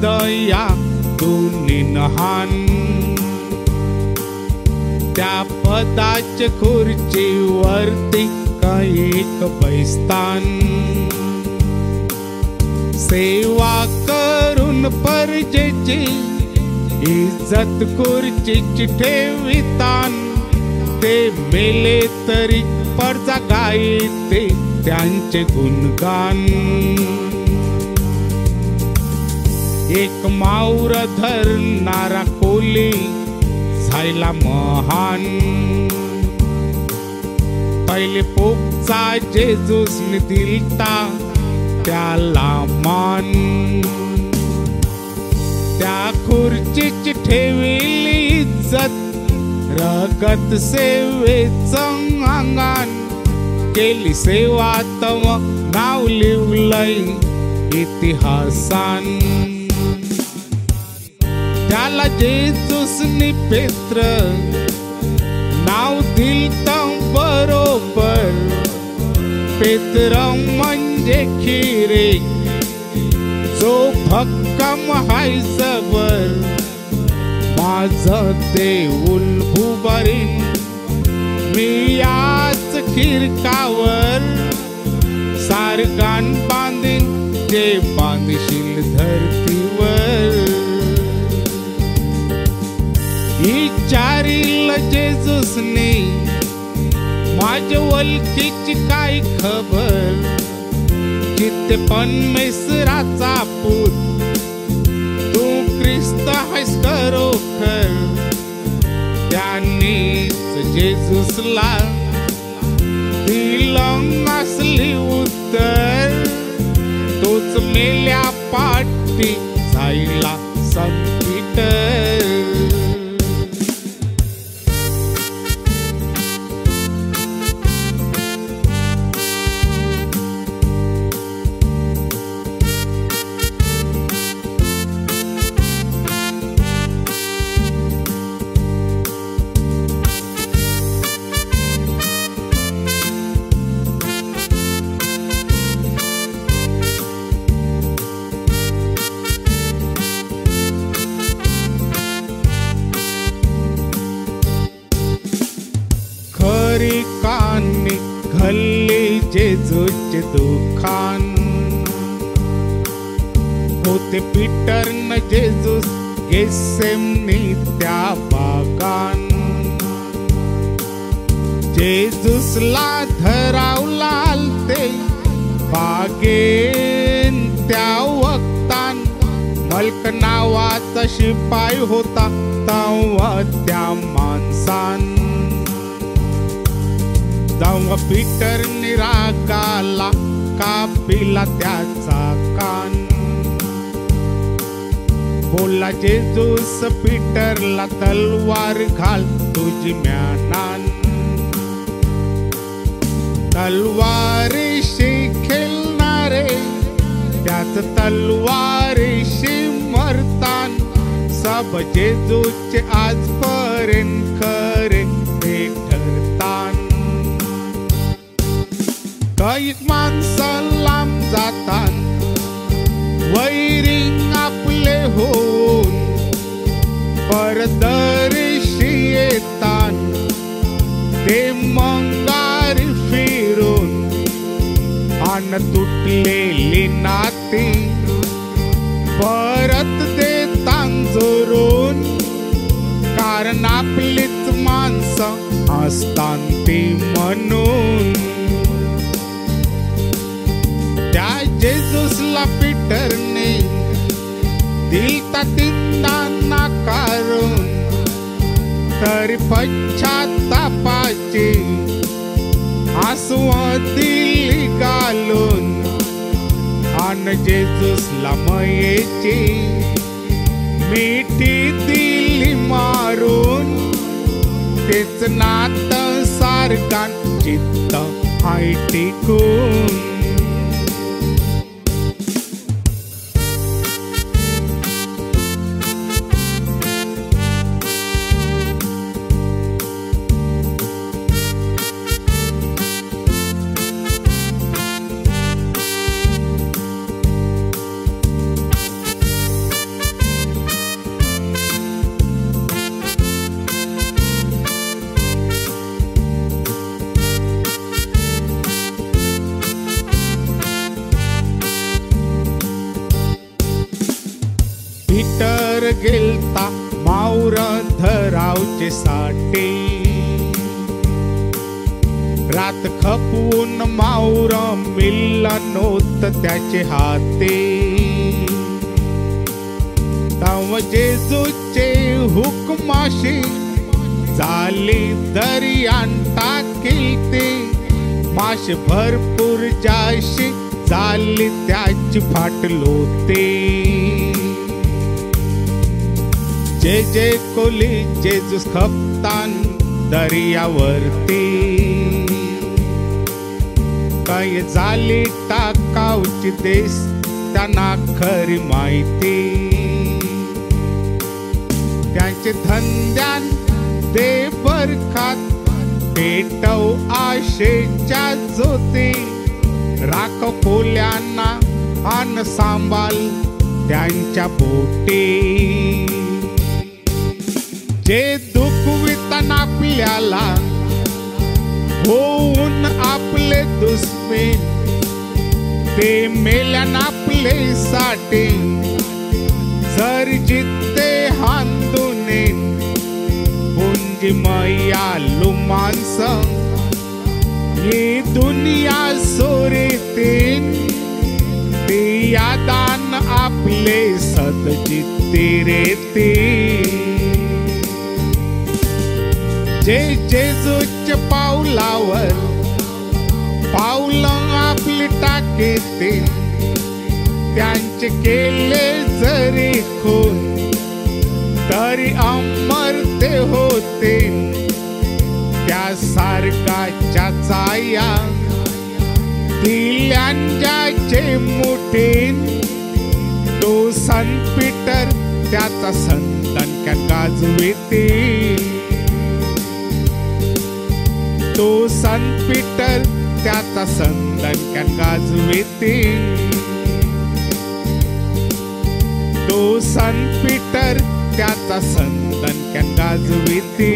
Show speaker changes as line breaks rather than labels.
हृदयातून लहान, त्या पदाच्या खुर्चीवरती एक बैसतान, सेवा करून परजेची इज्जत खुर्चीची ठेवितान, ते मेले तरी परजा गायते त्यांचे गुणगान। एक माऊर धरणारा कोली झाला महान, पहिले पोपचा जेजूसने दिलता त्याला मान, त्या खुर्चीची ठेविली इज्जत रगत सेवेचं अंगण, केली सेवा तव नाव लिवलंय इतिहासान। त्याला जेजूसनी पेत्र नाव दिलतं बरोबर, पेत्र म्हणजे खिरे जो भक्कम हाय जबर, माझं देऊल उभारीन मी याच खिरकावर, सारगान बांधीन जे बांधशील धरतीवर। विचारील जेजूसने माझ्या वलकीची काय खबर, चित्ते परमेश्वराचा पूत तू ख्रिस्त आहेस खरोखर। त्यांनीच जेजूसला दिलं असली उत्तर, तोच मेल्या पाठी जायला संपीटर। खरिकानी घल्ले जेजूचे दुखान, होते पीटर न जेजूस गेसेमनी त्या बागान, जेजूसला धरावला ते बागेन त्या वक्तान, मल्क नावाचा शिपाई होता तेव्हा त्या माणसान, तेव्हा पीटर निरागाला कापिला त्याचा कान, बोला जेजूस पीटरला तलवार घाल तुझी म्यानान, तलवारीशी खेळणारे त्याच तलवारीशी मरतान, सब जेजूचे आजपर्यंत खरे ते ठरतान। काही माणसं लांब जातान वैरी आपले होऊन, परदर्शी येतान ते मंगारी फिरून, आन तुटलेली नाती परत देतान जोरून, कारण आपलीच माणसं असतान ती म्हणून। त्या जेजूसला पीटरने दिलता तीनदा नाकारून, तरी पश्चात्तापाची आसवं दिली घालून, आन जेजूसला मयेची मिठी दिली मारून, तेच नातं सारगान चित्त हाय टिकून। गेलता माऊर धरावचे साठे रात खपवून माऊर मिल्ला नोत त्याचे हाते तव जेजूचे हुकमाशी झाली दर्यान टाकीते माश भरपूर जाशी झाली त्याची फाटलो ते जे जे कोली जेजूस खपतान दर्यावरती काय झाली टाकावची देश त्यांना खरी माहिती त्यांचे धंद्यान दे बरखात पेटव आशेच्या ज्योती राख खोल्यांना आन सांभाळ त्यांच्या बोटी जे दुखविताना आपल्याला होऊन आपले दुश्मन ते मेल्यान आपले साठी जर जित्ते हांदुने पुंजी मयालू माणस ही दुनिया सोरीतीन ते यादान आपले सत जित्ते रेती जे जेजूच्या पाऊलावर पाऊल आपली टाकीतील त्यांचे केले जरी खून तरी अमर ते होते त्या सारखाच्या छाया दिल्यांच्याचे मुठीन तो संत पीटर त्याचा संतान गाजविते तो संत पीटर त्याचा संतान गाजविते तो संत पीटर त्याचा संतान गाजविते